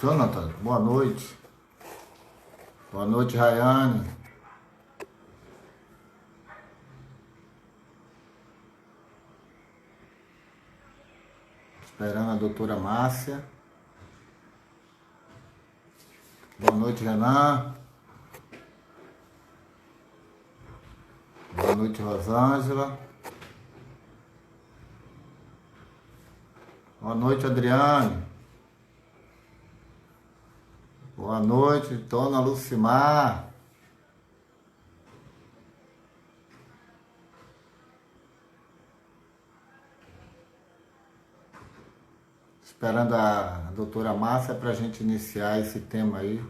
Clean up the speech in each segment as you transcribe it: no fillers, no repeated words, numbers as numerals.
Jonathan, boa noite. Boa noite, Rayane. Esperando a doutora Márcia. Boa noite, Renan. Boa noite, Rosângela. Boa noite, Adriane. Boa noite, dona Lucimar. Esperando a doutora Márcia para a gente iniciar esse tema aí,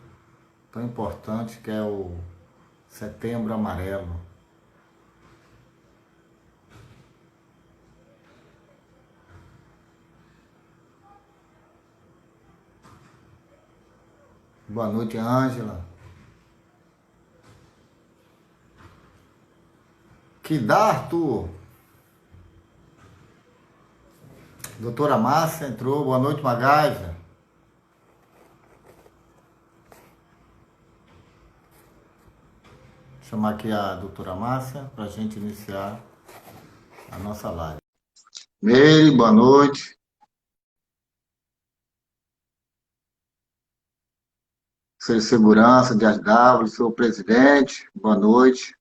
tão importante, que é o Setembro Amarelo. Boa noite, Ângela. Que dá, Arthur? Doutora Márcia entrou. Boa noite, Magaiva. Vou chamar aqui a doutora Márcia para a gente iniciar a nossa live. Meire, boa noite. Seu de Segurança de AW, seu presidente, boa noite.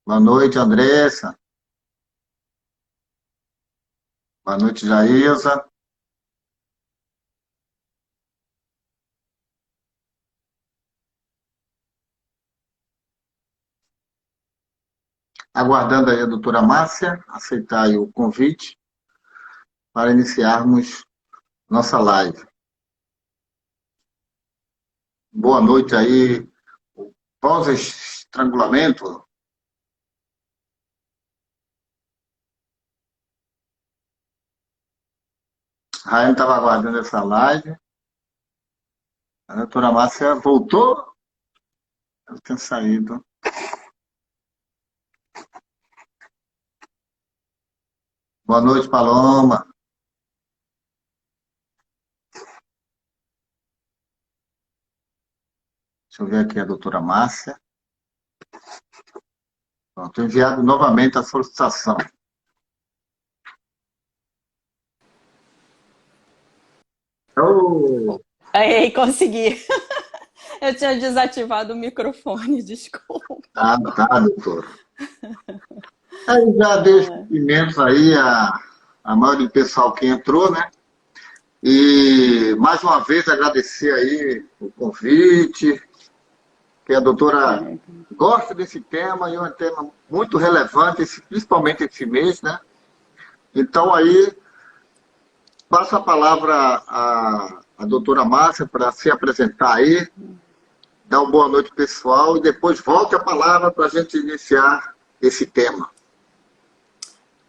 Boa noite, Andressa. Boa noite, Jailza. Aguardando aí a doutora Márcia aceitar aí o convite para iniciarmos nossa live. Boa noite aí, pós-estrangulamento. A Raine estava aguardando essa live. A doutora Márcia voltou? Ela tem saído. Boa noite, Paloma. Deixa eu ver aqui a doutora Márcia. Pronto, enviado novamente a solicitação. Oh, Aí, consegui. Eu tinha desativado o microfone, desculpa. tá, doutora. Aí já deixo cumprimentos aí a maioria do pessoal que entrou, né? E mais uma vez agradecer aí o convite, que a doutora gosta desse tema e é um tema muito relevante, principalmente esse mês, né? Então aí passo a palavra à doutora Márcia para se apresentar aí, dar uma boa noite pessoal e depois volte a palavra para a gente iniciar esse tema.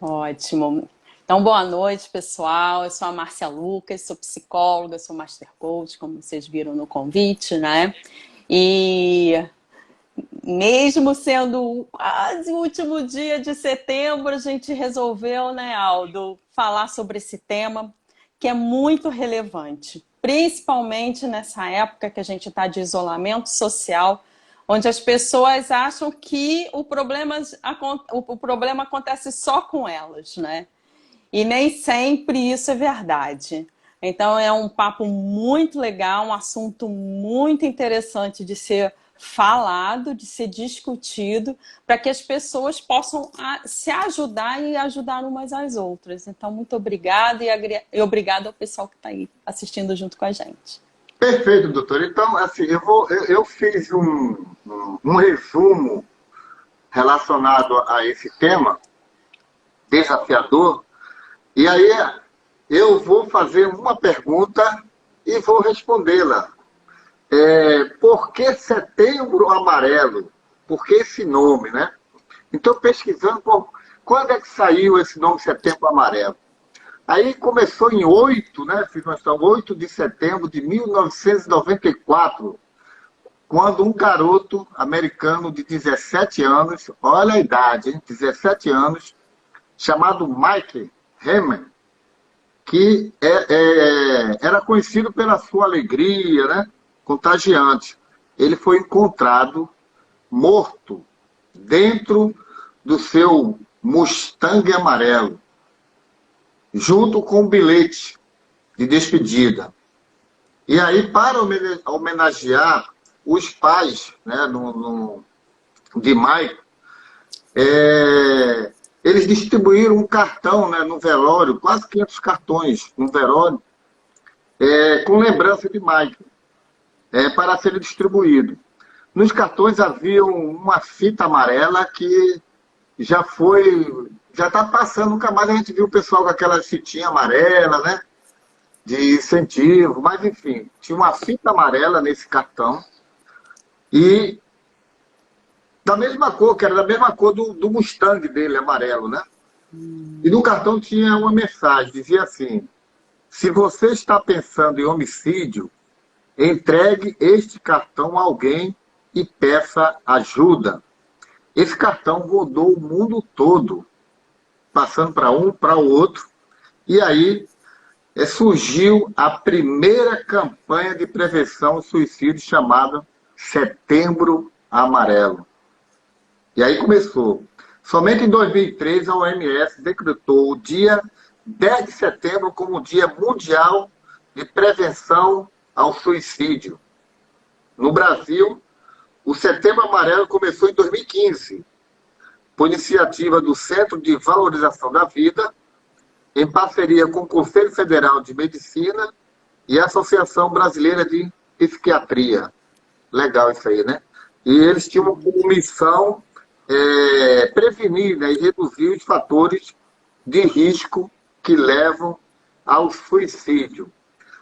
Ótimo. Então, boa noite, pessoal. Eu sou a Márcia Lucas, sou psicóloga, sou Master Coach, como vocês viram no convite, né? E mesmo sendo quase o último dia de setembro, a gente resolveu, né, Aldo, falar sobre esse tema que é muito relevante, principalmente nessa época que a gente está de isolamento social, onde as pessoas acham que o problema acontece só com elas, né? E nem sempre isso é verdade. Então é um papo muito legal, um assunto muito interessante de ser falado, de ser discutido, para que as pessoas possam se ajudar e ajudar umas às outras. Então, muito obrigada e obrigada ao pessoal que está aí assistindo junto com a gente. Perfeito, doutor. Então, assim, eu fiz um resumo relacionado a esse tema desafiador, e aí eu vou fazer uma pergunta e vou respondê-la. Por que Setembro Amarelo? Por que esse nome, né? Então, pesquisando, quando é que saiu esse nome Setembro Amarelo? Aí começou em 8, né? 8 de setembro de 1994, quando um garoto americano de 17 anos, olha a idade, hein? 17 anos, chamado Mike Herman, que era conhecido pela sua alegria, né? Contagiante. Ele foi encontrado morto dentro do seu Mustang amarelo, junto com um bilhete de despedida. E aí, para homenagear os pais, né, de Michael, eles distribuíram um cartão, né, no velório, quase 500 cartões no velório, com lembrança de Michael, para ser distribuído. Nos cartões havia uma fita amarela que já está passando, nunca mais a gente viu o pessoal com aquela fitinha amarela, né? De incentivo, mas enfim, tinha uma fita amarela nesse cartão e da mesma cor, que era da mesma cor do Mustang dele, amarelo, né? E no cartão tinha uma mensagem, dizia assim: se você está pensando em homicídio, entregue este cartão a alguém e peça ajuda. Esse cartão rodou o mundo todo, passando para um, para o outro, e aí surgiu a primeira campanha de prevenção ao suicídio chamada Setembro Amarelo. E aí começou. Somente em 2003 a OMS decretou o dia 10 de setembro como o Dia Mundial de Prevenção ao Suicídio. No Brasil, o Setembro Amarelo começou em 2015, por iniciativa do Centro de Valorização da Vida, em parceria com o Conselho Federal de Medicina e a Associação Brasileira de Psiquiatria. Legal isso aí, né? E eles tinham como missão prevenir, né, e reduzir os fatores de risco que levam ao suicídio.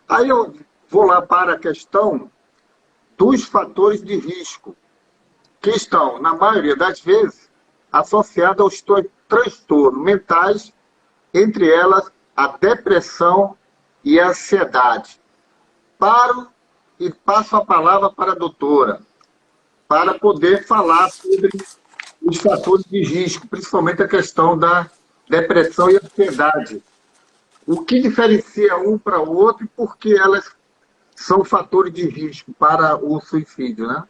Aí eu vou lá para a questão dos fatores de risco, que estão, na maioria das vezes, associados aos transtornos mentais, entre elas a depressão e a ansiedade. Paro e passo a palavra para a doutora, para poder falar sobre os fatores de risco, principalmente a questão da depressão e ansiedade. O que diferencia um para o outro e por que elas são fatores de risco para o suicídio, né?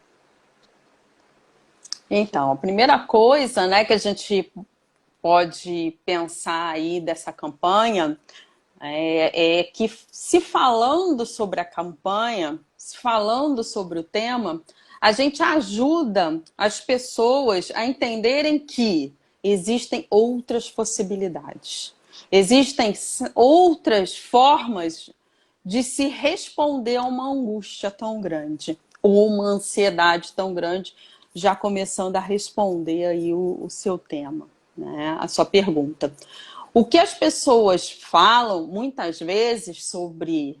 Então, a primeira coisa, né, que a gente pode pensar aí dessa campanha é que, se falando sobre a campanha, se falando sobre o tema, a gente ajuda as pessoas a entenderem que existem outras possibilidades. Existem outras formas de se responder a uma angústia tão grande, ou uma ansiedade tão grande, já começando a responder aí o seu tema, né? A sua pergunta. O que as pessoas falam muitas vezes sobre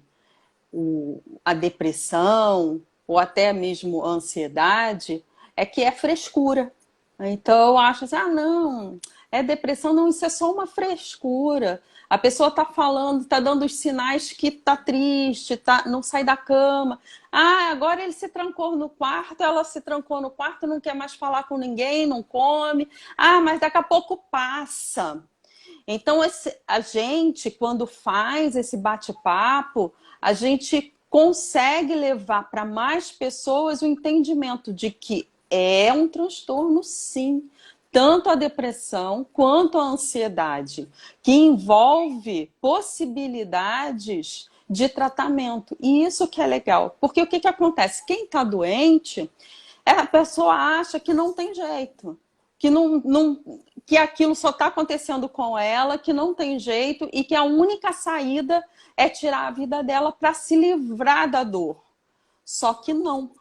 a depressão ou até mesmo a ansiedade é que é frescura. Então acha assim, não, é depressão, não, isso é só uma frescura. A pessoa está falando, está dando os sinais que está triste, não sai da cama. Agora ele se trancou no quarto, ela se trancou no quarto, não quer mais falar com ninguém, não come. Mas daqui a pouco passa. Então, a gente, quando faz esse bate-papo, a gente consegue levar para mais pessoas o entendimento de que é um transtorno, sim, tanto a depressão quanto a ansiedade, que envolve possibilidades de tratamento. E isso que é legal, porque o que acontece? Quem está doente, a pessoa acha que não tem jeito, que aquilo só está acontecendo com ela, que não tem jeito e que a única saída é tirar a vida dela para se livrar da dor. Só que não.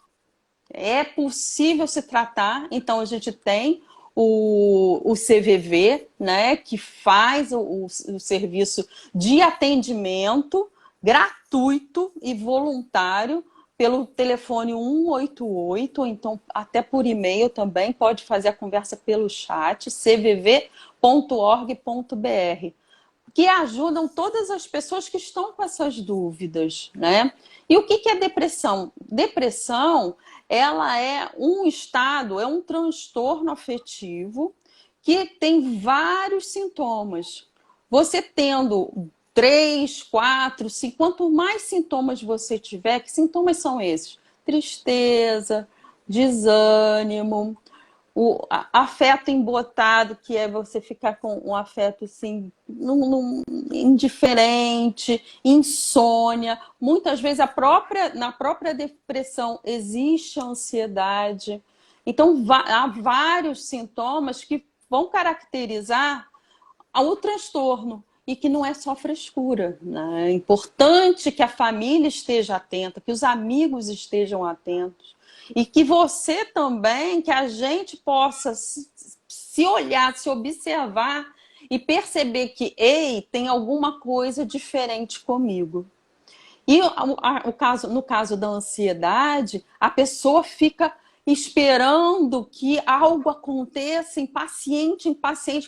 É possível se tratar, então a gente tem o CVV, né, que faz o serviço de atendimento gratuito e voluntário pelo telefone 188, ou então até por e-mail também, pode fazer a conversa pelo chat, cvv.org.br, que ajudam todas as pessoas que estão com essas dúvidas, né? E o que é depressão? Depressão, ela é um estado, é um transtorno afetivo que tem vários sintomas. Você tendo 3, 4, 5, quanto mais sintomas você tiver, que sintomas são esses? Tristeza, desânimo, o afeto embotado, que é você ficar com um afeto assim, indiferente, insônia. Muitas vezes na própria depressão existe a ansiedade. Então, há vários sintomas que vão caracterizar o transtorno. E que não é só frescura, né? É importante que a família esteja atenta, que os amigos estejam atentos. E que você também, que a gente possa se olhar, se observar e perceber que, ei, tem alguma coisa diferente comigo. E no caso da ansiedade, a pessoa fica esperando que algo aconteça, impaciente,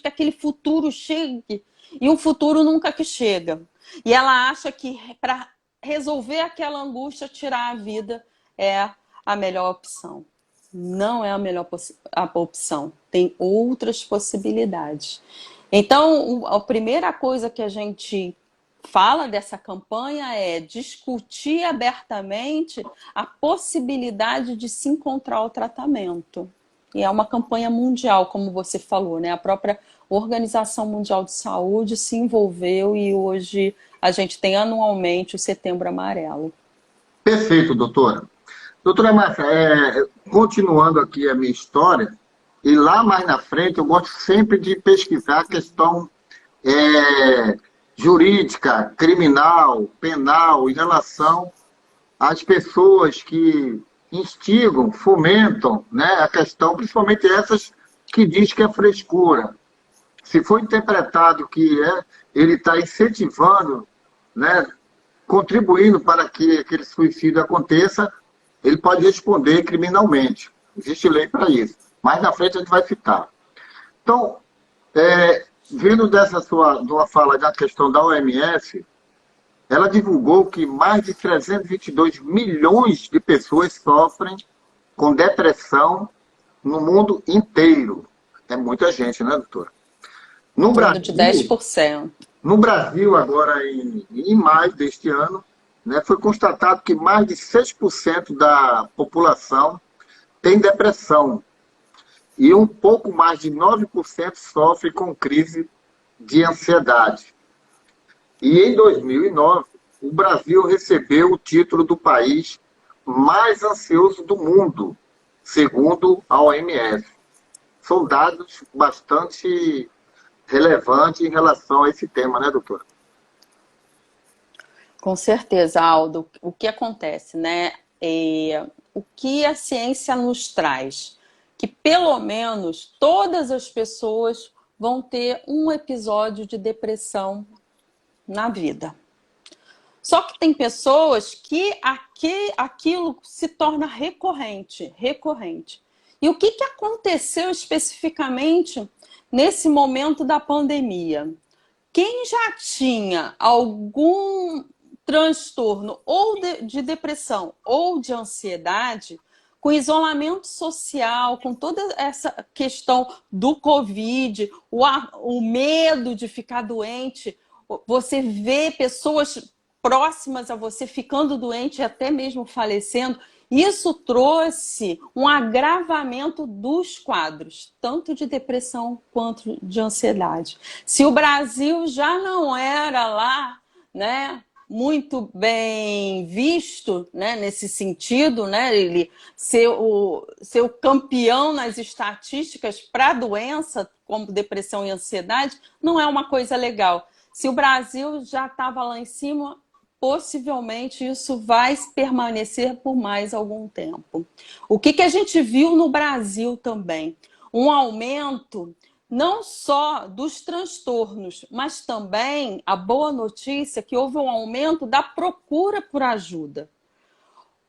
que aquele futuro chegue. E o futuro nunca que chega. E ela acha que para resolver aquela angústia, tirar a vida é a melhor opção. Não é a melhor opção. Tem outras possibilidades. Então, a primeira coisa que a gente fala dessa campanha é discutir abertamente a possibilidade de se encontrar o tratamento. E é uma campanha mundial, como você falou, né? A própria Organização Mundial de Saúde se envolveu e hoje a gente tem anualmente o Setembro Amarelo. Perfeito, doutora. Doutora Márcia, continuando aqui a minha história, e lá mais na frente eu gosto sempre de pesquisar a questão jurídica, criminal, penal, em relação às pessoas que instigam, fomentam, né, a questão, principalmente essas que diz que é frescura. Se for interpretado que ele está incentivando, né, contribuindo para que aquele suicídio aconteça, ele pode responder criminalmente. Existe lei para isso. Mais na frente a gente vai citar. Então, vindo dessa sua fala da questão da OMS, ela divulgou que mais de 322 milhões de pessoas sofrem com depressão no mundo inteiro. É muita gente, né, doutora? No Brasil, de 10%. No Brasil, agora em maio deste ano, né, foi constatado que mais de 6% da população tem depressão e um pouco mais de 9% sofre com crise de ansiedade. E em 2009, o Brasil recebeu o título do país mais ansioso do mundo, segundo a OMS. São dados bastante relevantes em relação a esse tema, né, doutora? Com certeza, Aldo. O que acontece, né? O que a ciência nos traz? Que pelo menos todas as pessoas vão ter um episódio de depressão na vida. Só que tem pessoas que aquilo se torna recorrente. E o que aconteceu especificamente nesse momento da pandemia? Quem já tinha algum transtorno ou de depressão ou de ansiedade, com isolamento social, com toda essa questão do Covid, o medo de ficar doente, você vê pessoas próximas a você ficando doente e até mesmo falecendo, isso trouxe um agravamento dos quadros, tanto de depressão quanto de ansiedade. Se o Brasil já não era lá, né, muito bem visto, né, nesse sentido, né, ele ser o campeão nas estatísticas para a doença, como depressão e ansiedade, não é uma coisa legal. Se o Brasil já estava lá em cima, possivelmente isso vai permanecer por mais algum tempo. O que a gente viu no Brasil também? Um aumento não só dos transtornos, mas também a boa notícia é que houve um aumento da procura por ajuda.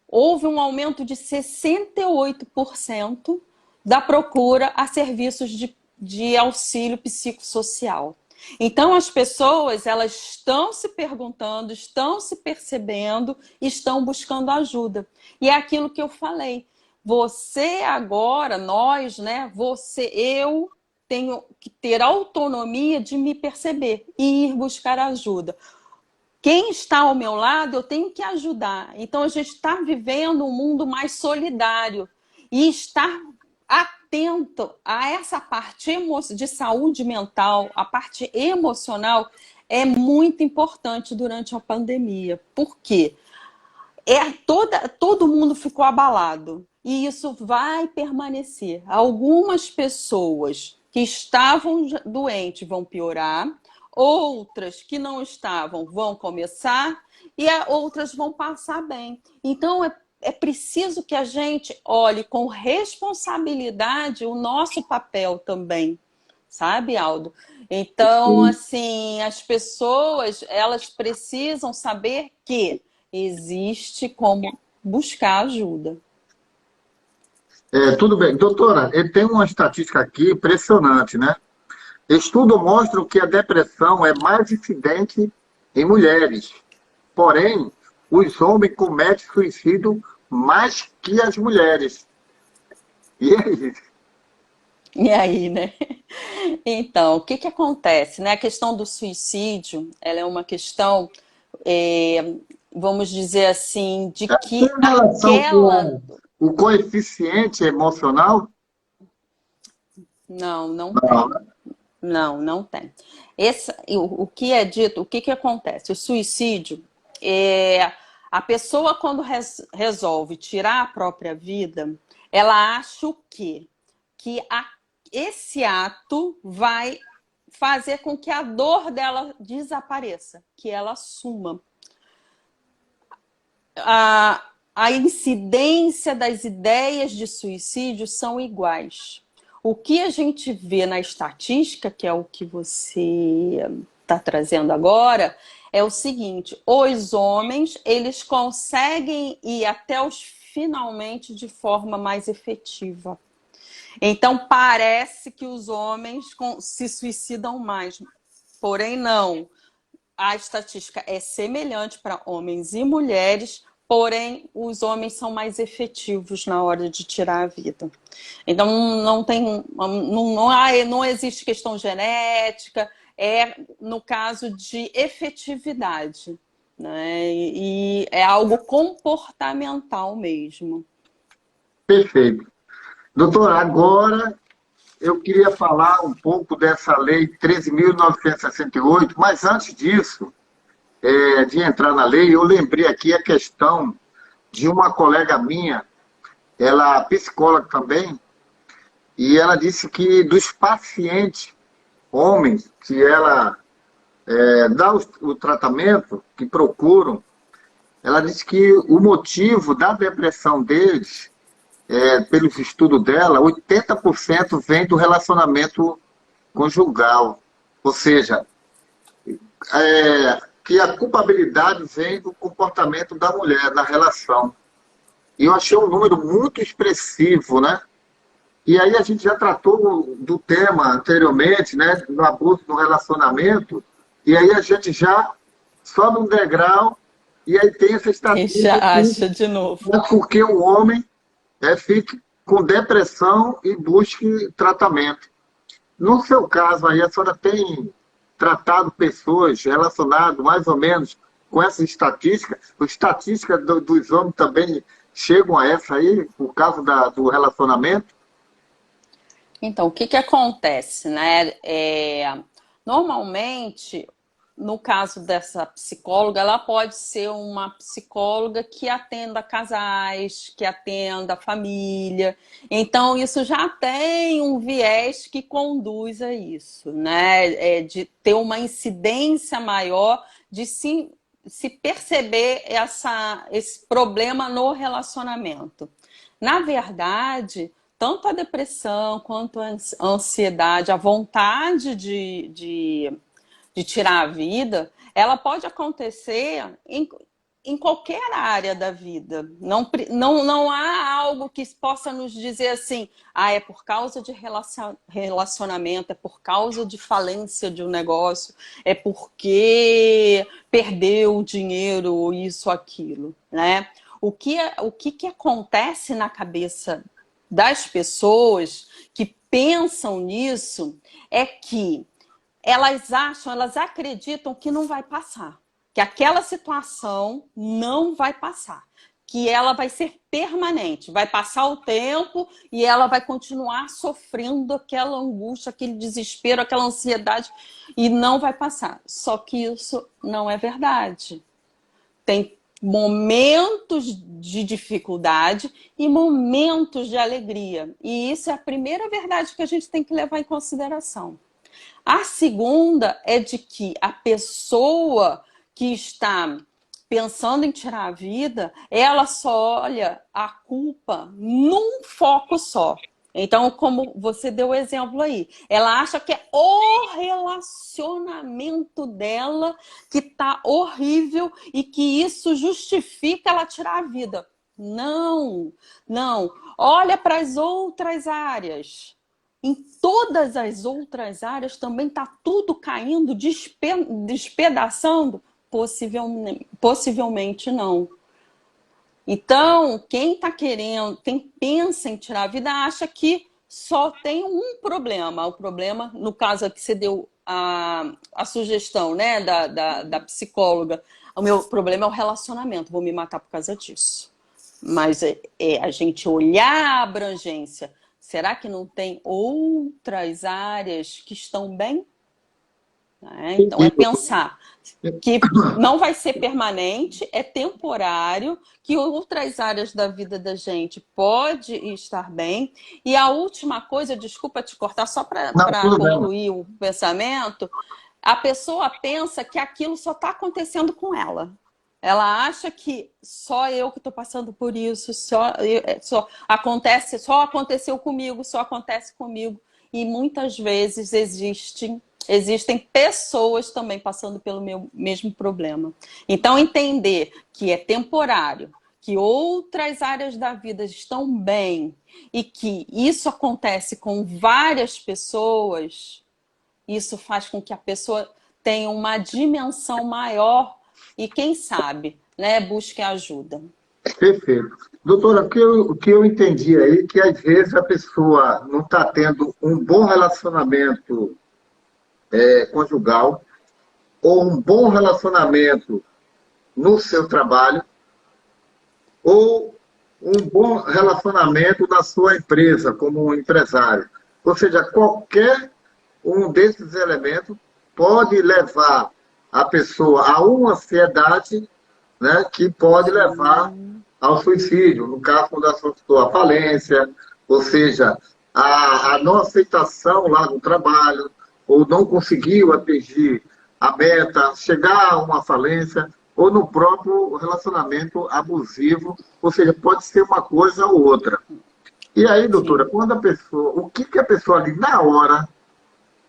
Houve um aumento de 68% da procura a serviços de auxílio psicossocial. Então, as pessoas, elas estão se perguntando, estão se percebendo, estão buscando ajuda. E é aquilo que eu falei. Você agora, nós, né? Eu tenho que ter autonomia de me perceber e ir buscar ajuda. quem está ao meu lado, eu tenho que ajudar. Então, a gente está vivendo um mundo mais solidário e estar atento a essa parte de saúde mental, a parte emocional, é muito importante durante a pandemia. Por quê? Todo mundo ficou abalado e isso vai permanecer. Algumas pessoas que estavam doentes vão piorar, outras que não estavam vão começar e outras vão passar bem. Então é preciso que a gente olhe com responsabilidade o nosso papel também, sabe, Aldo? Então, assim, as pessoas, elas precisam saber que existe como buscar ajuda. Tudo bem. Doutora, tem uma estatística aqui impressionante, né? Estudo mostra que a depressão é mais incidente em mulheres. Porém, os homens cometem suicídio mais que as mulheres. E aí? E aí, né? Então, o que que acontece, né? A questão do suicídio, ela é uma questão, vamos dizer assim, de Tem que relação aquela... com o coeficiente emocional? Não, não Não, tem. né? Não, não tem. O que é dito, o que que acontece? O suicídio, a pessoa quando resolve tirar a própria vida, ela acha o quê? Que esse ato vai fazer com que a dor dela desapareça, que ela suma. A incidência das ideias de suicídio são iguais. O que a gente vê na estatística, que é o que você está trazendo agora, é o seguinte: os homens, eles conseguem ir até os finalmente de forma mais efetiva. Então, parece que os homens se suicidam mais. Porém, não. A estatística é semelhante para homens e mulheres, porém, os homens são mais efetivos na hora de tirar a vida. Então, não existe questão genética, é no caso de efetividade, né? E é algo comportamental mesmo. Perfeito. Doutor, agora eu queria falar um pouco dessa lei 13.968, mas antes disso, de entrar na lei, eu lembrei aqui a questão de uma colega minha, ela é psicóloga também, e ela disse que dos pacientes homens que ela dá o tratamento, que procuram, ela disse que o motivo da depressão deles, pelos estudos dela, 80% vem do relacionamento conjugal. Ou seja, que a culpabilidade vem do comportamento da mulher na relação. E eu achei um número muito expressivo, né? E aí a gente já tratou do tema anteriormente, né? Do abuso no relacionamento, e aí a gente já sobe um degrau, e aí tem essa E já estatística que acha de novo. é porque o homem fique com depressão e busque tratamento. No seu caso aí, a senhora tem tratado pessoas relacionadas mais ou menos com essa estatística? As estatísticas dos homens também chegam a essa aí, por causa do relacionamento? Então, o que que acontece, né? Normalmente, no caso dessa psicóloga, ela pode ser uma psicóloga que atenda casais, que atenda família. Então, isso já tem um viés que conduz a isso, né? De ter uma incidência maior de se perceber esse problema no relacionamento. Na verdade, tanto a depressão quanto a ansiedade, a vontade de tirar a vida, ela pode acontecer em qualquer área da vida. Não há algo que possa nos dizer assim, é por causa de relacionamento, é por causa de falência de um negócio, é porque perdeu o dinheiro, ou isso, aquilo, né? O que acontece na cabeça das pessoas que pensam nisso é que elas acreditam que não vai passar. que aquela situação não vai passar, que ela vai ser permanente, vai passar o tempo e ela vai continuar sofrendo aquela angústia, aquele desespero, aquela ansiedade e não vai passar. Só que isso não é verdade. Tem momentos de dificuldade e momentos de alegria. E isso é a primeira verdade que a gente tem que levar em consideração. A segunda é de que a pessoa que está pensando em tirar a vida, ela só olha a culpa num foco só. Então, como você deu o exemplo aí, ela acha que é o relacionamento dela que tá horrível e que isso justifica ela tirar a vida. Não, não. Olha para as outras áreas. Em todas as outras áreas também está tudo caindo, despedaçando? Possivelmente não. Então, quem está querendo, quem pensa em tirar a vida, acha que só tem um problema. O problema, no caso aqui, você deu a sugestão, né, da psicóloga. O meu problema é o relacionamento, vou me matar por causa disso. Mas é a gente olhar a abrangência. Será que não tem outras áreas que estão bem? Então, é pensar que não vai ser permanente, é temporário, que outras áreas da vida da gente pode estar bem. E a última coisa, desculpa te cortar, só para concluir o pensamento, a pessoa pensa que aquilo só está acontecendo com ela. Ela acha que só eu que estou passando por isso, só aconteceu comigo, só acontece comigo. E muitas vezes existem pessoas também passando pelo mesmo problema. Então, entender que é temporário, que outras áreas da vida estão bem e que isso acontece com várias pessoas, isso faz com que a pessoa tenha uma dimensão maior e, quem sabe, né, busque ajuda. Perfeito. Doutora, o que eu entendi aí é que às vezes a pessoa não está tendo um bom relacionamento conjugal ou um bom relacionamento no seu trabalho ou um bom relacionamento na sua empresa como um empresário. Ou seja, qualquer um desses elementos pode levar a pessoa a uma ansiedade, né, que pode levar ao suicídio. No caso, quando a pessoa citou a falência, ou seja, a não aceitação lá no trabalho, ou não conseguiu atingir a meta, chegar a uma falência, ou no próprio relacionamento abusivo, ou seja, pode ser uma coisa ou outra. E aí, doutora, quando a pessoa, o que a pessoa ali na hora,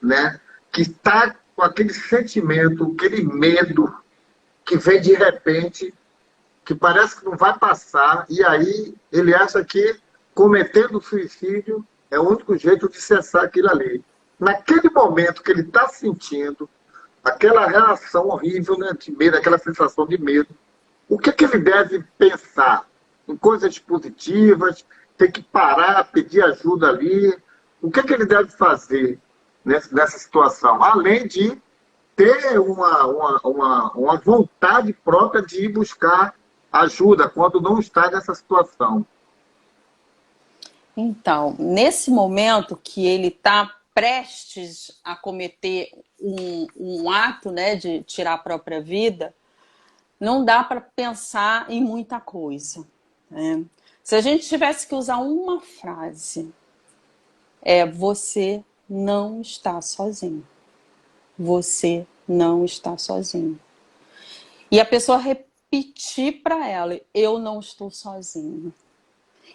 né, que está com aquele sentimento, aquele medo que vem de repente, que parece que não vai passar, e aí ele acha que cometendo suicídio é o único jeito de cessar aquilo ali. Naquele momento que ele está sentindo aquela reação horrível, né, de medo, aquela sensação de medo, o que ele deve pensar? Em coisas positivas, ter que parar, pedir ajuda ali, o que ele deve fazer nessa situação? Além de ter uma vontade própria de ir buscar ajuda quando não está nessa situação. Então, nesse momento que ele está prestes a cometer um ato, né, de tirar a própria vida, não dá para pensar em muita coisa, né? Se a gente tivesse que usar uma frase, você não está sozinho. Você não está sozinho. E a pessoa repetir para ela, eu não estou sozinho.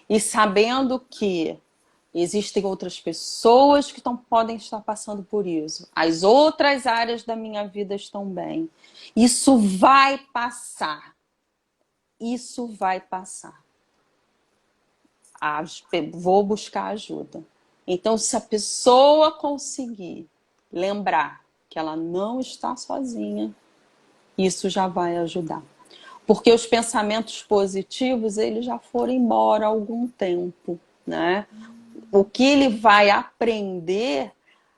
E sabendo que existem outras pessoas que podem estar passando por isso. As outras áreas da minha vida estão bem. Isso vai passar. Isso vai passar. Vou buscar ajuda. Então, se a pessoa conseguir lembrar que ela não está sozinha, isso já vai ajudar. Porque os pensamentos positivos, eles já foram embora há algum tempo, né? O que ele vai aprender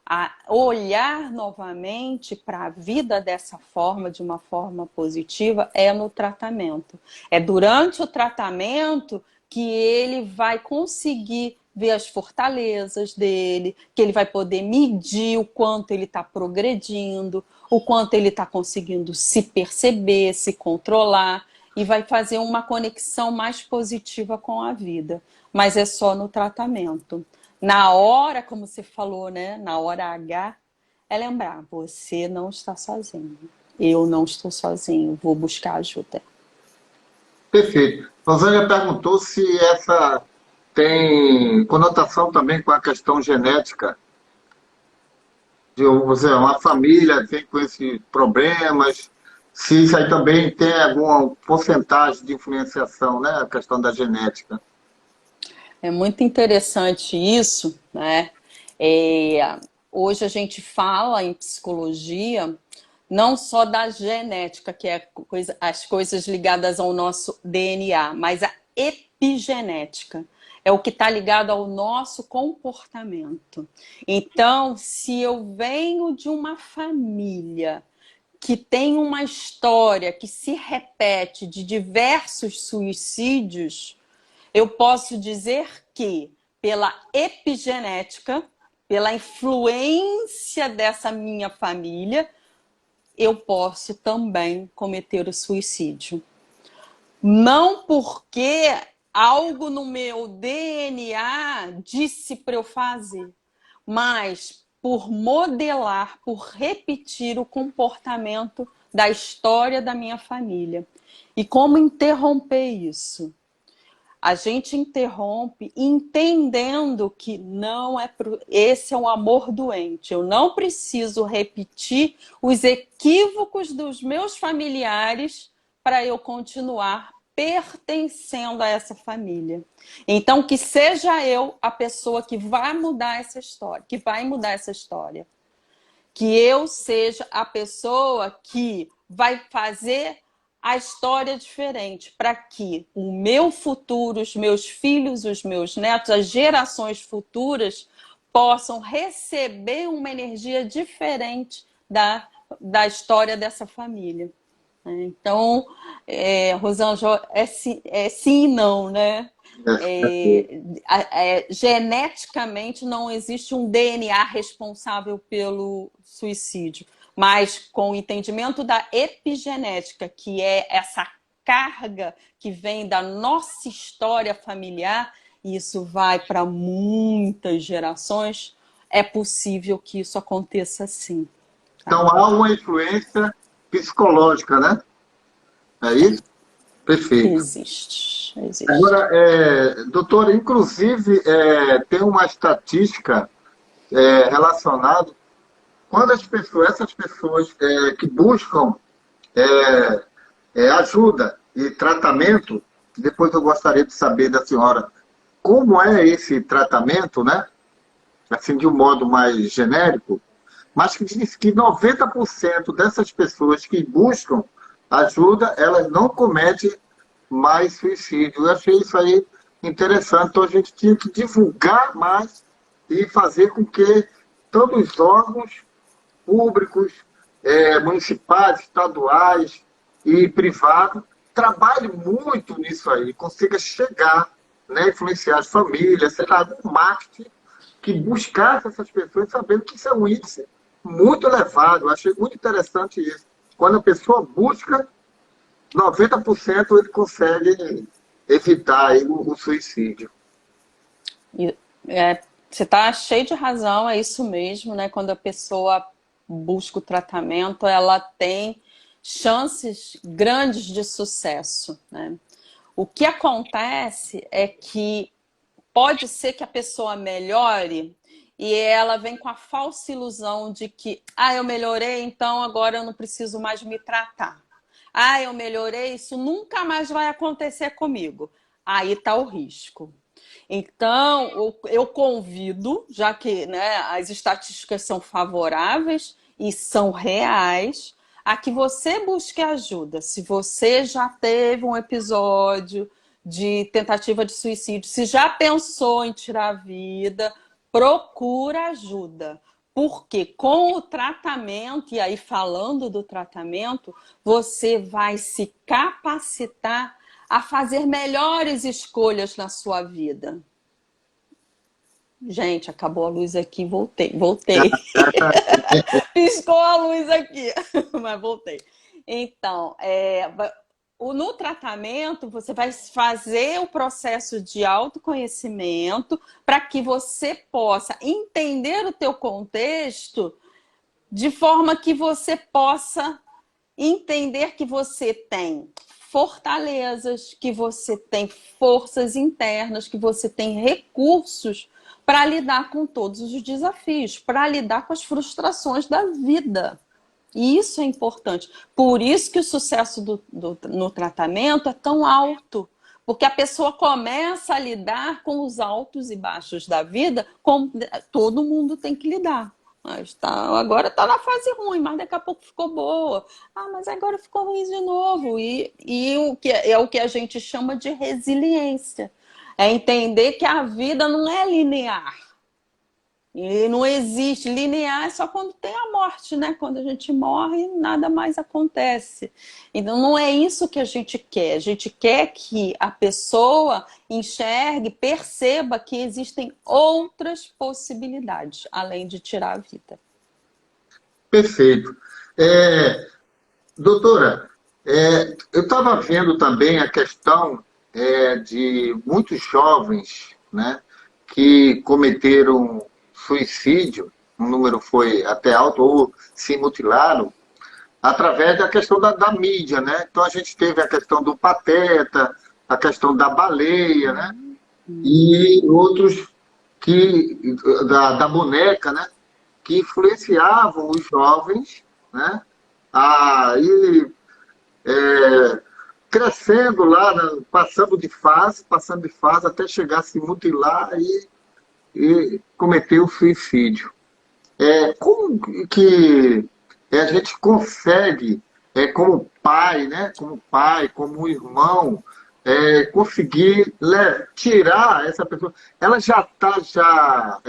a olhar novamente para a vida dessa forma, de uma forma positiva, é no tratamento. É durante o tratamento que ele vai conseguir ver as fortalezas dele, que ele vai poder medir o quanto ele está progredindo, o quanto ele está conseguindo se perceber, se controlar, e vai fazer uma conexão mais positiva com a vida. Mas é só no tratamento. Na hora, como você falou, né? Na hora H, é lembrar, você não está sozinho. Eu não estou sozinho, vou buscar ajuda. Perfeito. Rosângela perguntou se essa tem conotação também com a questão genética, de vamos dizer, uma família vem com esses problemas, se isso aí também tem alguma porcentagem de influenciação, né? A questão da genética. É muito interessante isso, né? Hoje a gente fala em psicologia não só da genética, que é as coisas ligadas ao nosso DNA, mas a epigenética. É o que está ligado ao nosso comportamento. Então, se eu venho de uma família que tem uma história que se repete de diversos suicídios, eu posso dizer que, pela epigenética, pela influência dessa minha família, eu posso também cometer o suicídio. Não porque algo no meu DNA disse para eu fazer, mas por modelar, por repetir o comportamento da história da minha família. E como interromper isso? A gente interrompe entendendo que não é esse é um amor doente. Eu não preciso repetir os equívocos dos meus familiares para eu continuar pertencendo a essa família. Então, que seja eu a pessoa que vai mudar essa história, que vai mudar essa história. Que eu seja a pessoa que vai fazer a história diferente, para que o meu futuro, os meus filhos, os meus netos, as gerações futuras possam receber uma energia diferente da história dessa família. Então, Rosângela, é sim e não, né? Geneticamente não existe um DNA responsável pelo suicídio, mas com o entendimento da epigenética, que é essa carga que vem da nossa história familiar, e isso vai para muitas gerações, é possível que isso aconteça sim. Então há uma influência psicológica, né? É isso? Perfeito. Existe. Agora, doutora, inclusive, tem uma estatística relacionada quando essas pessoas que buscam ajuda e tratamento, depois eu gostaria de saber da senhora como é esse tratamento, né? Assim, de um modo mais genérico, mas que diz que 90% dessas pessoas que buscam ajuda, elas não cometem mais suicídio. Eu achei isso aí interessante. Então a gente tinha que divulgar mais e fazer com que todos os órgãos públicos, municipais, estaduais e privados trabalhem muito nisso aí, consiga chegar, né, influenciar as famílias, sei lá, um marketing que buscasse essas pessoas sabendo que isso é um índice muito elevado. Eu achei muito interessante isso. Quando a pessoa busca, 90% ele consegue evitar aí o suicídio. Você está cheio de razão, é isso mesmo, né? Quando a pessoa busca o tratamento, ela tem chances grandes de sucesso, né? O que acontece é que pode ser que a pessoa melhore e ela vem com a falsa ilusão de que eu melhorei, então agora eu não preciso mais me tratar. Eu melhorei, isso nunca mais vai acontecer comigo. Aí está o risco. Então, eu convido, já que, né, as estatísticas são favoráveis e são reais, a que você busque ajuda. Se você já teve um episódio de tentativa de suicídio, se já pensou em tirar a vida, procura ajuda. Porque com o tratamento, e aí falando do tratamento, você vai se capacitar a fazer melhores escolhas na sua vida. Gente, acabou a luz aqui, voltei. Piscou a luz aqui, mas voltei. Então, no tratamento, você vai fazer o processo de autoconhecimento para que você possa entender o teu contexto de forma que você possa entender que você tem fortalezas, que você tem forças internas, que você tem recursos para lidar com todos os desafios, para lidar com as frustrações da vida. E isso é importante. Por isso que o sucesso no tratamento é tão alto. Porque a pessoa começa a lidar com os altos e baixos da vida, como todo mundo tem que lidar. Agora está na fase ruim, mas daqui a pouco ficou boa. Ah, mas agora ficou ruim de novo. E o que a gente chama de resiliência. É entender que a vida não é linear. E não existe. Linear é só quando tem a morte, né? Quando a gente morre, nada mais acontece. Então, não é isso que a gente quer. A gente quer que a pessoa enxergue, perceba que existem outras possibilidades, além de tirar a vida. Perfeito. Doutora, eu estava vendo também a questão de muitos jovens, né, que cometeram suicídio, o número foi até alto, ou se mutilaram, através da questão da mídia, né? Então a gente teve a questão do Pateta, a questão da baleia, né? E outros da boneca, né? Que influenciavam os jovens, né? A ir crescendo lá, né? Passando de fase, até chegar a se mutilar e cometer o suicídio. Como que a gente consegue, como pai, né? Como pai, como irmão, conseguir tirar essa pessoa? Ela já está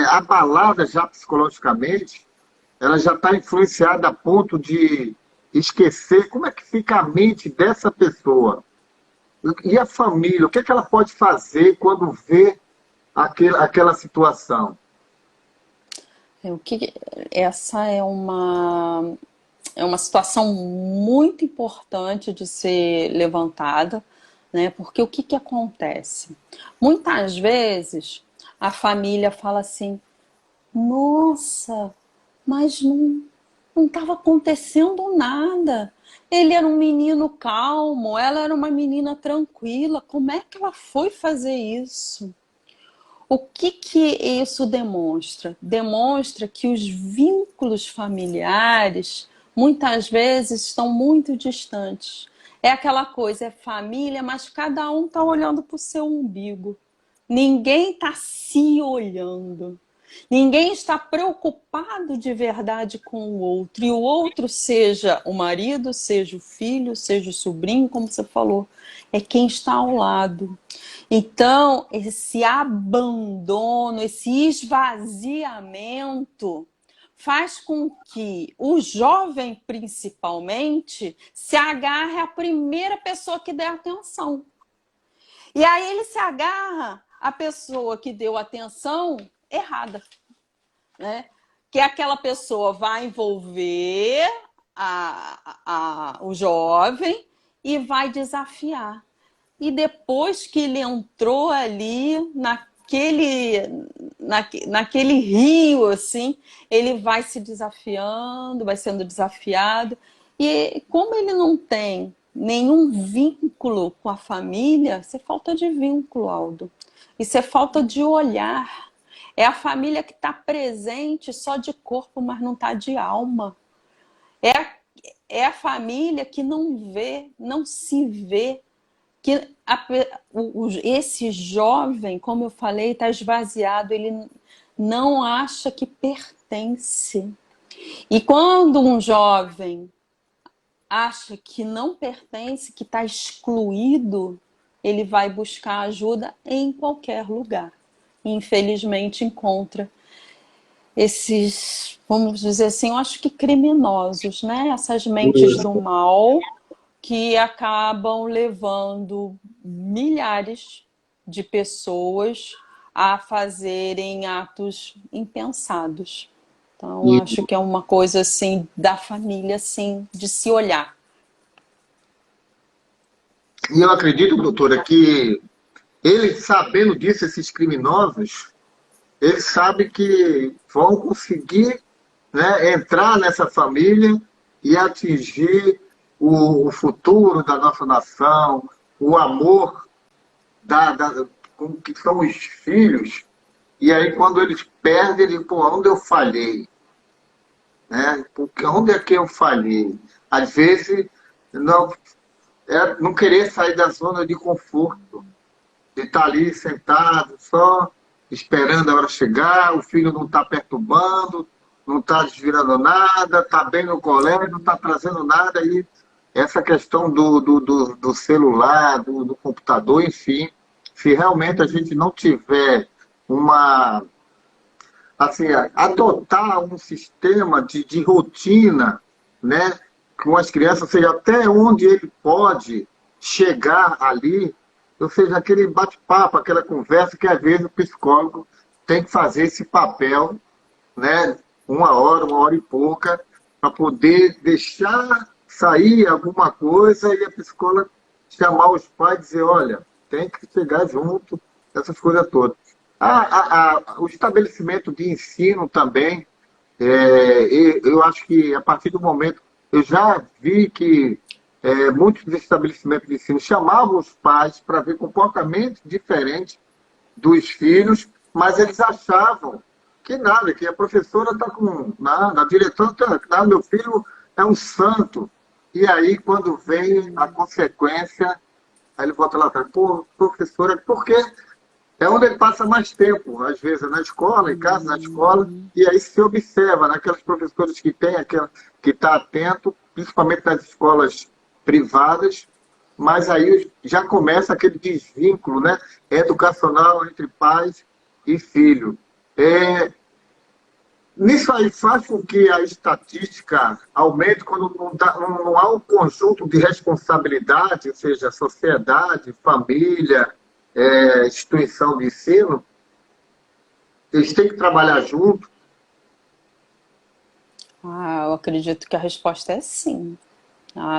abalada já psicologicamente, ela já está influenciada a ponto de esquecer. Como é que fica a mente dessa pessoa? E a família, o que é que ela pode fazer quando vê aquela situação? Essa é uma situação muito importante de ser levantada, né? Porque o que acontece? Muitas vezes a família fala assim: nossa, mas não estava acontecendo nada. Ele era um menino calmo, ela era uma menina tranquila. Como é que ela foi fazer isso? O que isso demonstra? Demonstra que os vínculos familiares muitas vezes estão muito distantes. É aquela coisa, é família, mas cada um está olhando para o seu umbigo. Ninguém está se olhando. Ninguém está preocupado de verdade com o outro. E o outro, seja o marido, seja o filho, seja o sobrinho, como você falou, é quem está ao lado. Então, esse abandono, esse esvaziamento faz com que o jovem, principalmente, se agarre à primeira pessoa que der atenção. E aí ele se agarra à pessoa que deu atenção errada, né? Que aquela pessoa vai envolver o jovem e vai desafiar. E depois que ele entrou ali naquele rio, assim, ele vai se desafiando, vai sendo desafiado. E como ele não tem nenhum vínculo com a família, isso é falta de vínculo, Aldo. Isso é falta de olhar. É a família que está presente só de corpo, mas não está de alma. É a família que não vê, não se vê. Que esse jovem, como eu falei, está esvaziado, ele não acha que pertence. E quando um jovem acha que não pertence, que está excluído, ele vai buscar ajuda em qualquer lugar. E, infelizmente, encontra. esses, vamos dizer assim, eu acho que criminosos, né? Essas mentes do mal que acabam levando milhares de pessoas a fazerem atos impensados. Então, E, acho que é uma coisa assim da família, assim, de se olhar. e eu acredito, doutora, que eles, sabendo disso, esses criminosos, eles sabem que vão conseguir, né, entrar nessa família e atingir o futuro da nossa nação, o amor com que são os filhos. E aí, quando eles perdem, eles, pô, onde eu falhei? Né? Porque onde é que eu falhei? Às vezes, não, não querer sair da zona de conforto, de estar ali sentado, só esperando a hora chegar, o filho não está perturbando, não está desvirando nada, está bem no colégio, não está trazendo nada. E essa questão do celular, do computador, enfim, se realmente a gente não tiver uma, assim, adotar um sistema de rotina, né, com as crianças, ou seja, até onde ele pode chegar ali, ou seja, aquele bate-papo, aquela conversa que às vezes o psicólogo tem que fazer esse papel, né, uma hora e pouca, para poder deixar sair alguma coisa e a psicóloga chamar os pais e dizer, olha, tem que chegar junto, essas coisas todas. O estabelecimento de ensino também, eu acho que a partir do momento, eu já vi que muitos estabelecimentos de ensino chamavam os pais para ver comportamentos diferentes dos filhos, mas eles achavam que nada, que a professora está com nada, a diretora está, nada, meu filho é um santo. E aí, quando vem a consequência, aí ele volta lá atrás, pô, professora, por quê? É onde ele passa mais tempo, às vezes, na escola, em casa, na escola, e aí se observa naquelas professoras que tem aquela que está atento, principalmente nas escolas privadas, mas aí já começa aquele desvínculo, né, educacional entre pais e filho. Nisso aí faz com que a estatística aumente quando não há um conjunto de responsabilidade, ou seja, sociedade, família, instituição de ensino, eles têm que trabalhar junto. Eu acredito que a resposta é sim.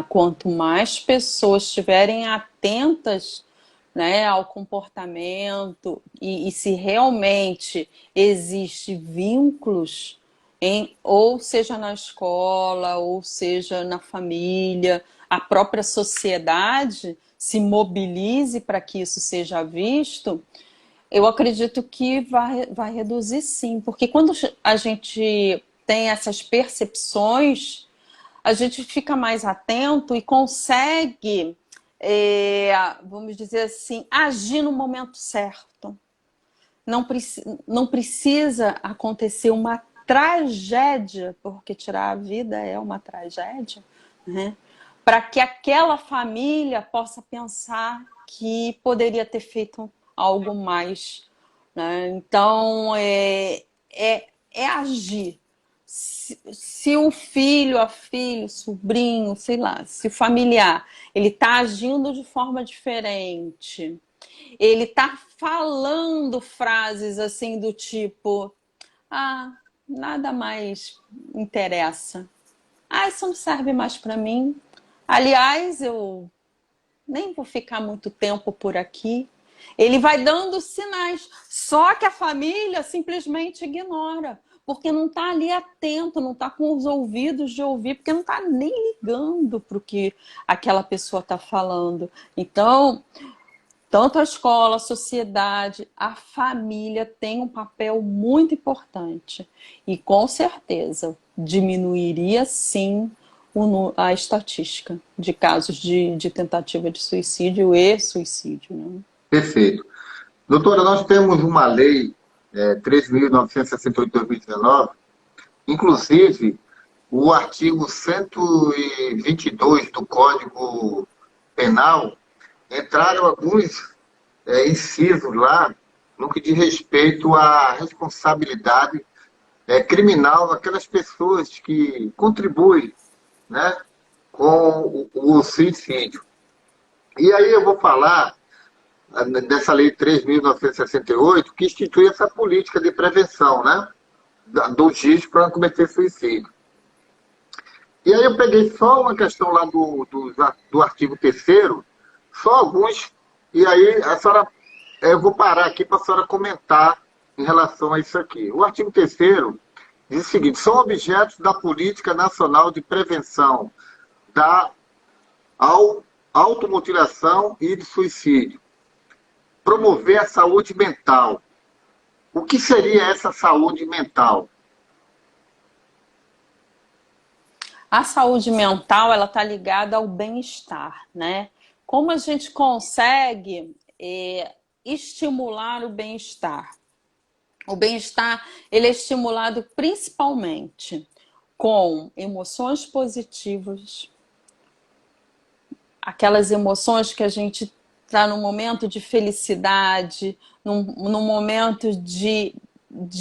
Quanto mais pessoas estiverem atentas, né, ao comportamento e se realmente existe vínculos, ou seja na escola, ou seja na família, a própria sociedade se mobilize para que isso seja visto, eu acredito que vai reduzir sim, porque quando a gente tem essas percepções, a gente fica mais atento e consegue, vamos dizer assim, agir no momento certo. Não precisa acontecer uma tragédia, porque tirar a vida é uma tragédia, né? Para que aquela família possa pensar que poderia ter feito algo mais, né? Então, é agir. Se o filho, a filho, o sobrinho, sei lá, se o familiar, ele está agindo de forma diferente, ele está falando frases assim do tipo, nada mais interessa. Isso não serve mais para mim. Aliás, eu nem vou ficar muito tempo por aqui. Ele vai dando sinais, só que a família simplesmente ignora, porque não está ali atento, não está com os ouvidos de ouvir, porque não está nem ligando para o que aquela pessoa está falando. Então, tanto a escola, a sociedade, a família tem um papel muito importante. E com certeza diminuiria sim a estatística de casos de tentativa de suicídio e suicídio, né? Perfeito. Doutora, nós temos uma lei 13.968 de 2019, inclusive o artigo 122 do Código Penal, entraram alguns incisos lá no que diz respeito à responsabilidade criminal aquelas pessoas que contribuem, né, com o suicídio. E aí eu vou falar dessa lei 3.968, que institui essa política de prevenção, né, dos riscos para cometer suicídio. E aí eu peguei só uma questão lá do artigo 3º, só alguns, e aí eu vou parar aqui para a senhora comentar em relação a isso aqui. O artigo 3º diz o seguinte: são objetos da Política Nacional de Prevenção da automutilação e de suicídio. Promover a saúde mental. O que seria essa saúde mental? A saúde mental, ela está ligada ao bem-estar, né? Como a gente consegue estimular o bem-estar? O bem-estar, ele é estimulado principalmente com emoções positivas, aquelas emoções que a gente está num momento de felicidade, num momento de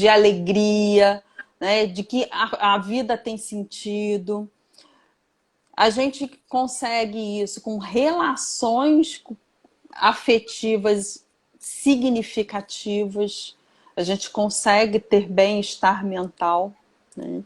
alegria, né? De que a vida tem sentido. A gente consegue isso com relações afetivas significativas, a gente consegue ter bem-estar mental, né?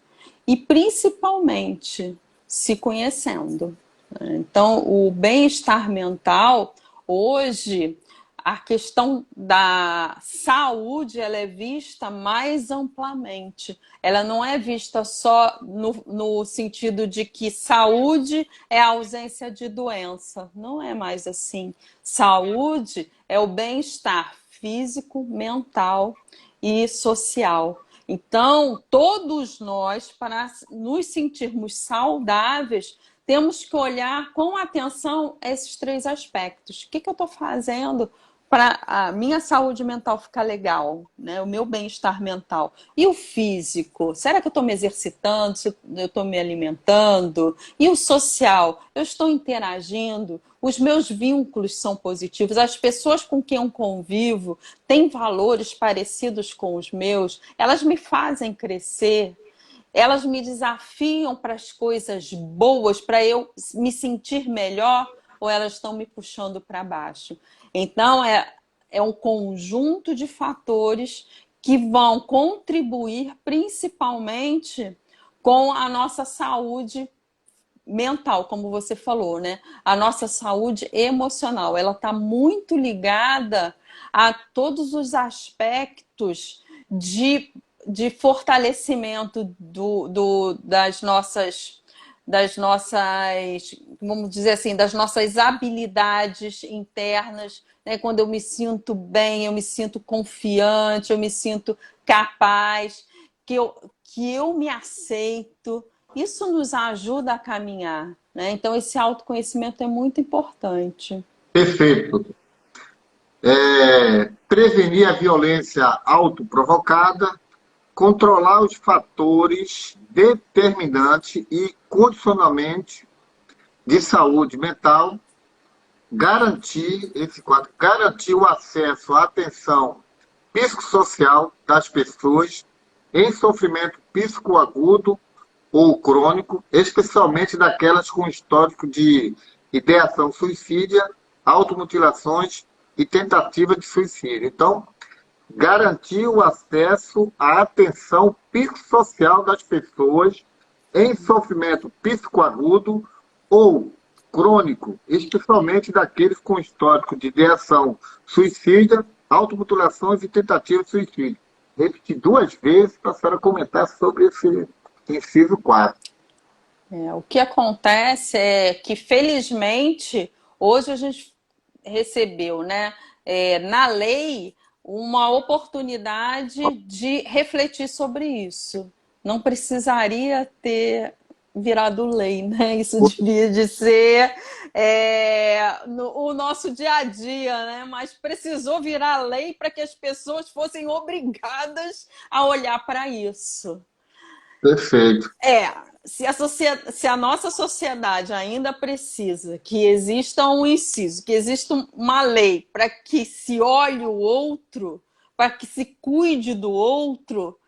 E principalmente se conhecendo. Então, o bem-estar mental, hoje, a questão da saúde, ela é vista mais amplamente. Ela não é vista só no sentido de que saúde é a ausência de doença. Não é mais assim. Saúde é o bem-estar físico, mental e social. Então, todos nós, para nos sentirmos saudáveis, temos que olhar com atenção esses 3 aspectos. O que eu estou fazendo para a minha saúde mental ficar legal, né? O meu bem-estar mental. E o físico? Será que eu estou me exercitando? Se eu estou me alimentando? E o social? Eu estou interagindo? Os meus vínculos são positivos? As pessoas com quem eu convivo têm valores parecidos com os meus? Elas me fazem crescer? Elas me desafiam para as coisas boas, para eu me sentir melhor, ou elas estão me puxando para baixo? Então, é um conjunto de fatores que vão contribuir principalmente com a nossa saúde mental, como você falou, né? A nossa saúde emocional, ela está muito ligada a todos os aspectos de fortalecimento das nossas, vamos dizer assim, das nossas habilidades internas, né? Quando eu me sinto bem, eu me sinto confiante, eu me sinto capaz, que eu me aceito. Isso nos ajuda a caminhar, né? Então, esse autoconhecimento é muito importante. Perfeito. Prevenir a violência autoprovocada, controlar os fatores determinantes e condicionamentos de saúde mental, garantir o acesso à atenção psicossocial das pessoas em sofrimento psicoagudo ou crônico, especialmente daquelas com histórico de ideação suicídia, automutilações e tentativa de suicídio. Então, garantir o acesso à atenção psicossocial das pessoas em sofrimento psicoagudo ou crônico, especialmente daqueles com histórico de ideação suicida, automutilações e tentativa de suicídio. Repeti 2 vezes para a senhora comentar sobre esse inciso 4. O que acontece é que, felizmente, hoje a gente recebeu, né, na lei, uma oportunidade de refletir sobre isso. Não precisaria ter virado lei, né? Isso devia de ser o nosso dia a dia, né? Mas precisou virar lei para que as pessoas fossem obrigadas a olhar para isso. Perfeito. Se a nossa sociedade ainda precisa que exista um inciso, que exista uma lei para que se olhe o outro, para que se cuide do outro,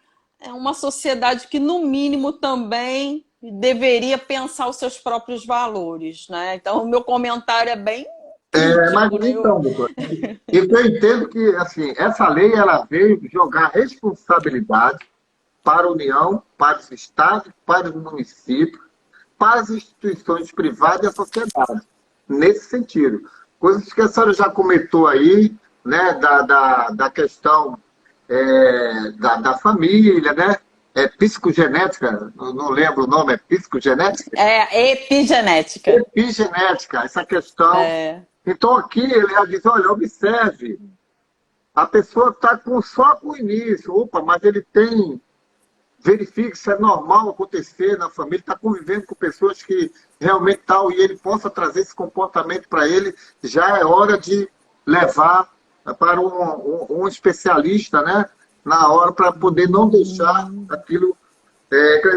é uma sociedade que, no mínimo, também deveria pensar os seus próprios valores, né? Então, o meu comentário é bem Mas crítico, né? então, doutor, eu entendo que assim, essa lei ela veio jogar responsabilidade para a União, para os estados, para os municípios, para as instituições privadas e a sociedade, nesse sentido. Coisas que a senhora já comentou aí, né, da questão da família, né? Psicogenética, não lembro o nome, é psicogenética? É epigenética. Epigenética, essa questão. É. Então aqui ele já diz, olha, observe, a pessoa está só com o início, opa, mas ele tem, verifique se é normal acontecer na família, está convivendo com pessoas que realmente tal, e ele possa trazer esse comportamento para ele, já é hora de levar para um especialista, né? Na hora, para poder não deixar aquilo.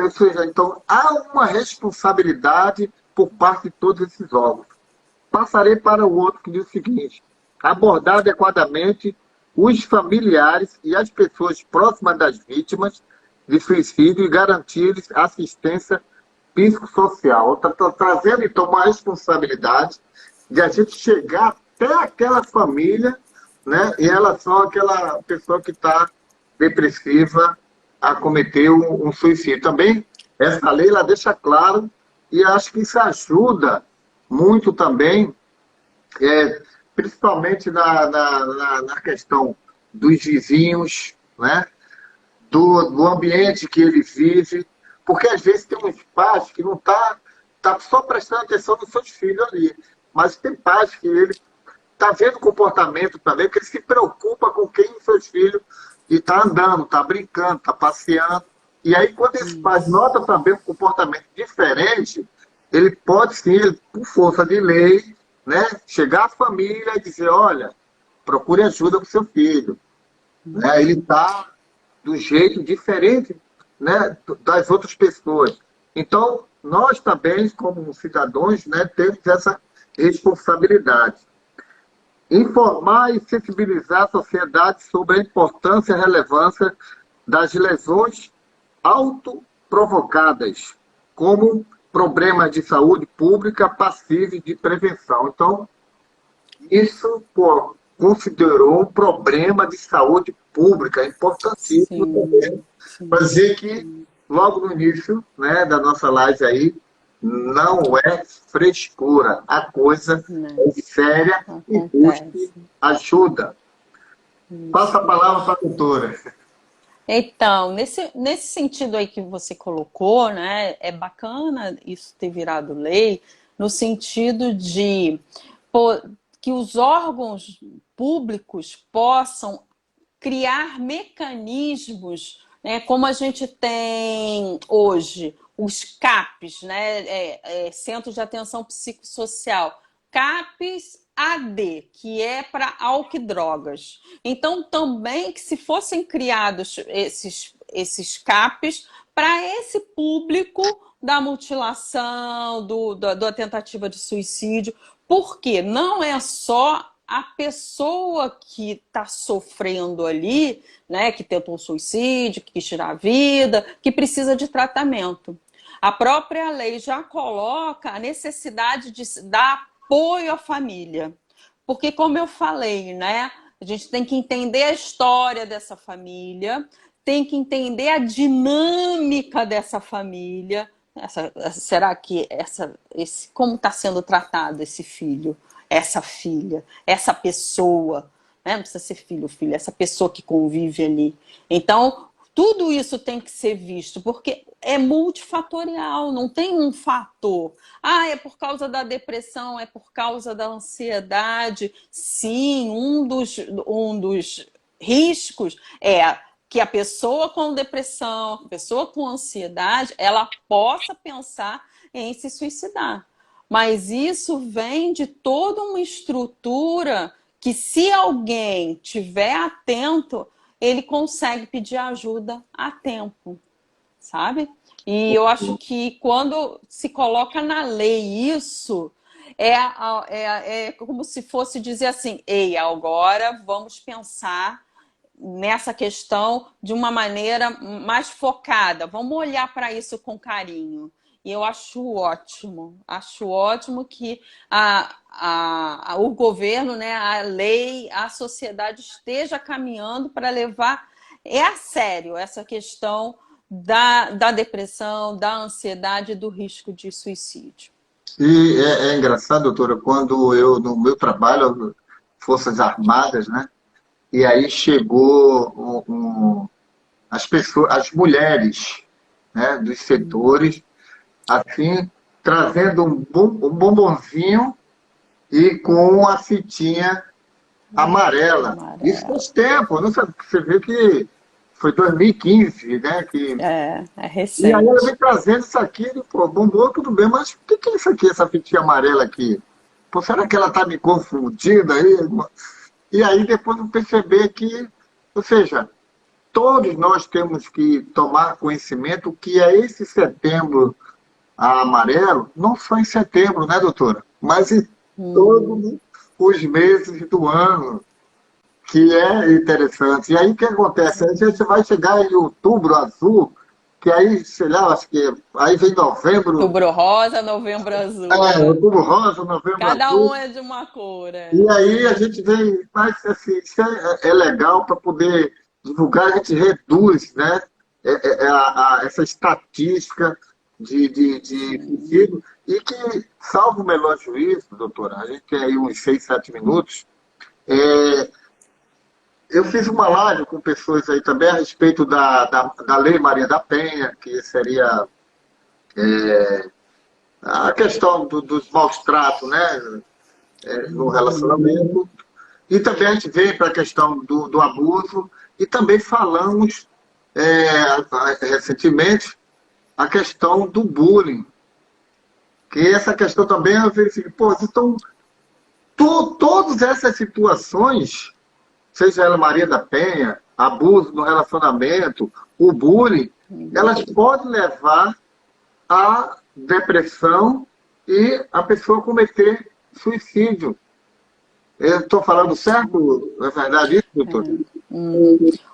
Ou seja, então, há uma responsabilidade por parte de todos esses órgãos. Passarei para o outro que diz o seguinte: abordar adequadamente os familiares e as pessoas próximas das vítimas de suicídio e garantir-lhes assistência psicossocial. Estou trazendo, então, uma responsabilidade de a gente chegar até aquela família, né, em relação àquela pessoa que está depressiva a cometer um suicídio. Também, essa lei ela deixa claro, e acho que isso ajuda muito também, principalmente na questão dos vizinhos, né? Do ambiente que ele vive, porque às vezes tem uns pais que não tá só prestando atenção nos seus filhos ali, mas tem pais que ele está vendo comportamento também, que ele se preocupa com quem os seus filhos está andando, está brincando, está passeando. E aí, quando esse pai nota também um comportamento diferente, ele pode sim, por força de lei, né, chegar à família e dizer, olha, procure ajuda para o seu filho. Né? Ele está do jeito diferente, né, das outras pessoas. Então, nós também, como cidadãos, né, temos essa responsabilidade. Informar e sensibilizar a sociedade sobre a importância e relevância das lesões autoprovocadas, como problemas de saúde pública passíveis de prevenção. Então, isso considerou um problema de saúde pública, importantíssimo também, para dizer que, logo no início, né, da nossa live aí, não é frescura, a coisa é séria e custe ajuda. Passa a palavra para a doutora. Então, nesse sentido aí que você colocou, né, é bacana isso ter virado lei, no sentido de que os órgãos públicos possam criar mecanismos, né, como a gente tem hoje, os CAPs, né, Centros de Atenção Psicossocial, CAPs AD, que é para álcool e drogas. Então, também que se fossem criados esses CAPs para esse público da mutilação, da tentativa de suicídio, porque não é só a pessoa que está sofrendo ali, né, que tentou um suicídio, que quis tirar a vida, que precisa de tratamento. A própria lei já coloca a necessidade de dar apoio à família. Porque, como eu falei, né, a gente tem que entender a história dessa família, tem que entender a dinâmica dessa família. Será que como está sendo tratado esse filho, essa filha, essa pessoa? Né? Não precisa ser filho ou filha, essa pessoa que convive ali. Então, tudo isso tem que ser visto, porque é multifatorial, não tem um fator. Ah, é por causa da depressão, é por causa da ansiedade. Sim, um dos riscos é que a pessoa com depressão, a pessoa com ansiedade, ela possa pensar em se suicidar. Mas isso vem de toda uma estrutura que, se alguém tiver atento, ele consegue pedir ajuda a tempo, sabe? E eu acho que quando se coloca na lei isso, é como se fosse dizer assim, ei, agora vamos pensar nessa questão de uma maneira mais focada. Vamos olhar para isso com carinho. E eu acho ótimo que o governo, né, a lei, a sociedade esteja caminhando para levar a sério essa questão da depressão, da ansiedade e do risco de suicídio. E é engraçado, doutora, quando eu, no meu trabalho, Forças Armadas, né? E aí chegou as pessoas, as mulheres, né, dos setores, assim, trazendo um bombonzinho e com a fitinha amarela. Isso faz tempo, não sabe? Você vê que foi 2015, né? É E aí ela recente. vem trazendo isso aqui, e, pô, bombom, tudo bem, mas o que é isso aqui, essa fitinha amarela aqui? Pô, será que ela tá me confundindo aí? E aí depois eu perceber que, ou seja, todos nós temos que tomar conhecimento que é esse setembro amarelo, não só em setembro, né, doutora? Mas em todos os meses do ano, que é interessante. E aí o que acontece? A gente vai chegar em outubro azul, que aí, sei lá, acho que aí vem novembro. Outubro rosa, novembro azul. Outubro rosa, novembro Cada azul. um é de uma cor. E aí a gente vem, mas assim, isso é legal para poder divulgar, a gente reduz, né, essa estatística de suicídio, e que, salvo o melhor juízo, doutora, a gente tem aí uns 6, 7 minutos, eu fiz uma live com pessoas aí também a respeito da Lei Maria da Penha, que seria a questão dos maus tratos, né, no relacionamento. E também a gente vem para a questão do abuso, e também falamos recentemente a questão do bullying, que essa questão também eu verifico, pô, então todas essas situações, seja ela Maria da Penha, abuso no relacionamento, o bullying, elas podem levar à depressão e a pessoa cometer suicídio. Eu estou falando certo? É verdade isso, doutor?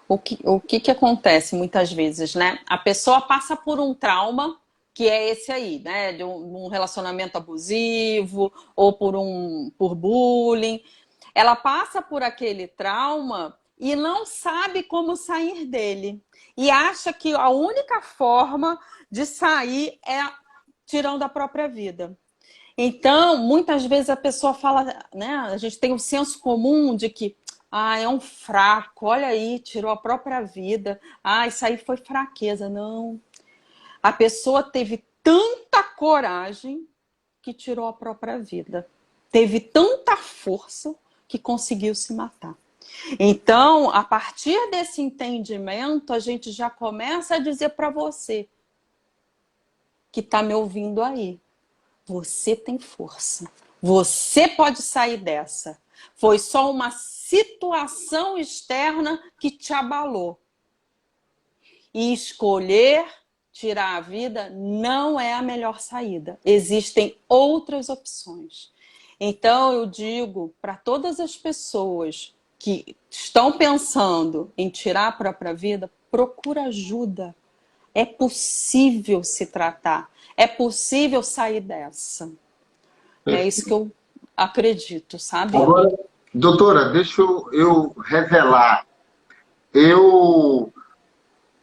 O que acontece muitas vezes, né? A pessoa passa por um trauma, que é esse aí, né? De um relacionamento abusivo ou por bullying. Ela passa por aquele trauma e não sabe como sair dele. E acha que a única forma de sair é tirando a própria vida. Então, muitas vezes a pessoa fala, né? A gente tem um senso comum de que é um fraco, olha aí, tirou a própria vida. Isso aí foi fraqueza. Não. A pessoa teve tanta coragem que tirou a própria vida. Teve tanta força que conseguiu se matar. Então, a partir desse entendimento, a gente já começa a dizer para você que está me ouvindo aí. Você tem força. Você pode sair dessa. Foi só uma situação externa que te abalou. E escolher tirar a vida não é a melhor saída. Existem outras opções. Então, eu digo para todas as pessoas que estão pensando em tirar a própria vida, procura ajuda. É possível se tratar. É possível sair dessa. É isso que eu acredito, sabe? Agora, doutora, deixa eu revelar. Eu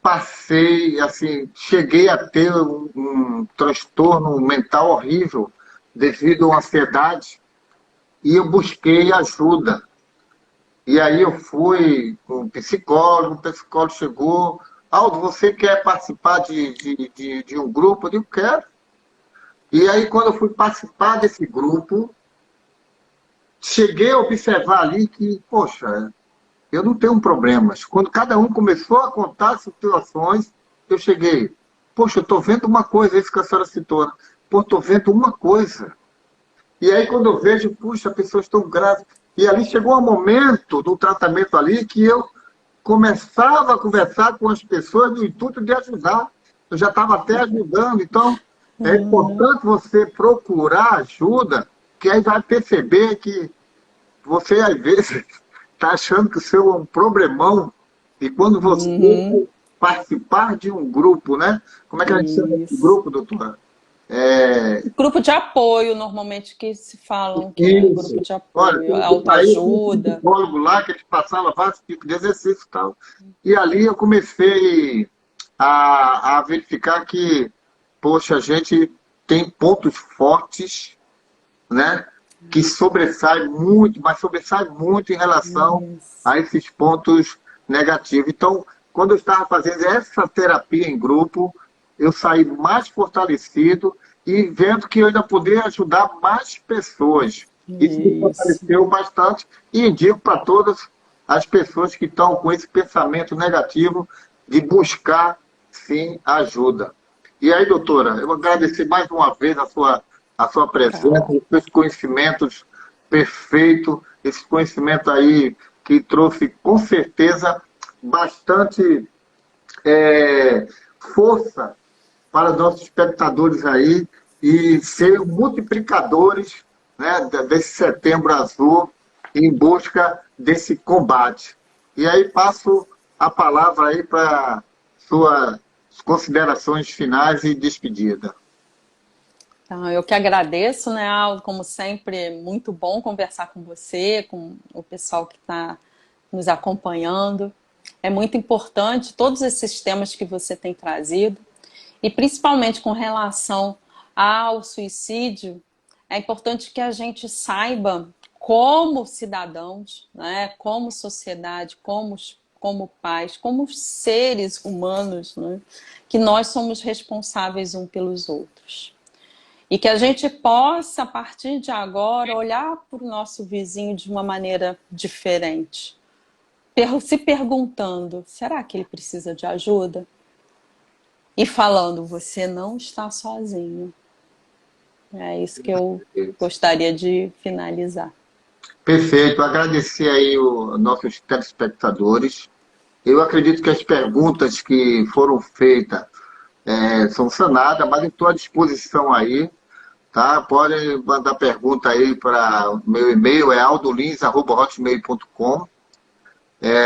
passei, assim, cheguei a ter um transtorno mental horrível devido à ansiedade, e eu busquei ajuda. E aí eu fui com o psicólogo chegou, Aldo, você quer participar de um grupo? Eu digo, quero. E aí quando eu fui participar desse grupo, cheguei a observar ali que, poxa, eu não tenho problemas. Quando cada um começou a contar as situações, eu cheguei, poxa, eu estou vendo uma coisa, isso que a senhora citou, né? Pô, estou vendo uma coisa. E aí quando eu vejo, puxa, pessoas estão graves. E ali chegou um momento do tratamento ali que eu começava a conversar com as pessoas no intuito de ajudar. Eu já estava até ajudando. Então, é importante você procurar ajuda, que aí vai perceber que você, às vezes, está achando que o seu é um problemão, E quando você participar de um grupo, né? Como é que a gente chama esse Isso. grupo, doutora? É, Grupo de apoio, normalmente, que se falam que é grupo isso. de Olha, apoio, quando eu saí, tinha um autoajuda. psicólogo lá que ele passava vários tipos de exercício e tal. E ali eu comecei a verificar que, poxa, a gente tem pontos fortes, né? Que sobressai muito, mas sobressai muito em relação Isso. a esses pontos negativos. Então, quando eu estava fazendo essa terapia em grupo, eu saí mais fortalecido e vendo que eu ainda poderia ajudar mais pessoas. Isso me Isso. fortaleceu bastante e indico para todas as pessoas que estão com esse pensamento negativo de buscar, sim, ajuda. E aí, doutora, eu agradecer mais uma vez a sua presença, Tá. os seus conhecimentos perfeitos, esse conhecimento aí que trouxe, com certeza, bastante força para os nossos espectadores aí e ser multiplicadores, né, desse Setembro Azul em busca desse combate. E aí passo a palavra aí para suas considerações finais e despedida. Então, eu que agradeço, né, Aldo? Como sempre, é muito bom conversar com você, com o pessoal que está nos acompanhando. É muito importante todos esses temas que você tem trazido, e principalmente com relação ao suicídio, é importante que a gente saiba, como cidadãos, né, como sociedade, como pais, como seres humanos, né, que nós somos responsáveis uns pelos outros. E que a gente possa, a partir de agora, olhar para o nosso vizinho de uma maneira diferente. Se perguntando, será que ele precisa de ajuda? E falando, você não está sozinho. É isso que eu gostaria de finalizar. Perfeito. Agradecer aí os nossos telespectadores. Eu acredito que as perguntas que foram feitas são sanadas, mas eu estou à disposição aí, tá? Pode mandar pergunta aí para o meu e-mail, é aldolins@hotmail.com.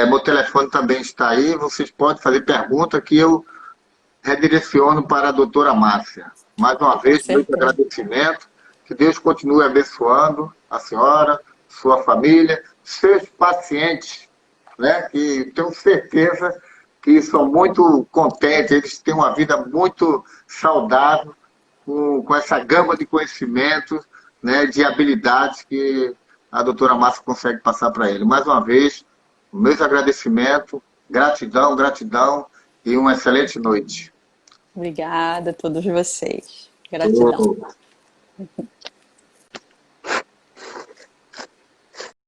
Meu telefone também está aí, vocês podem fazer pergunta que eu redireciono para a doutora Márcia. Mais uma Com vez, meu certeza. agradecimento. Que Deus continue abençoando a senhora, sua família, seus pacientes, né? Que tenho certeza que são muito contentes, eles têm uma vida muito saudável, com essa gama de conhecimentos, né, de habilidades que a doutora Márcia consegue passar para ele. Mais uma vez, meus agradecimentos, gratidão, gratidão e uma excelente noite. Obrigada a todos vocês. Gratidão.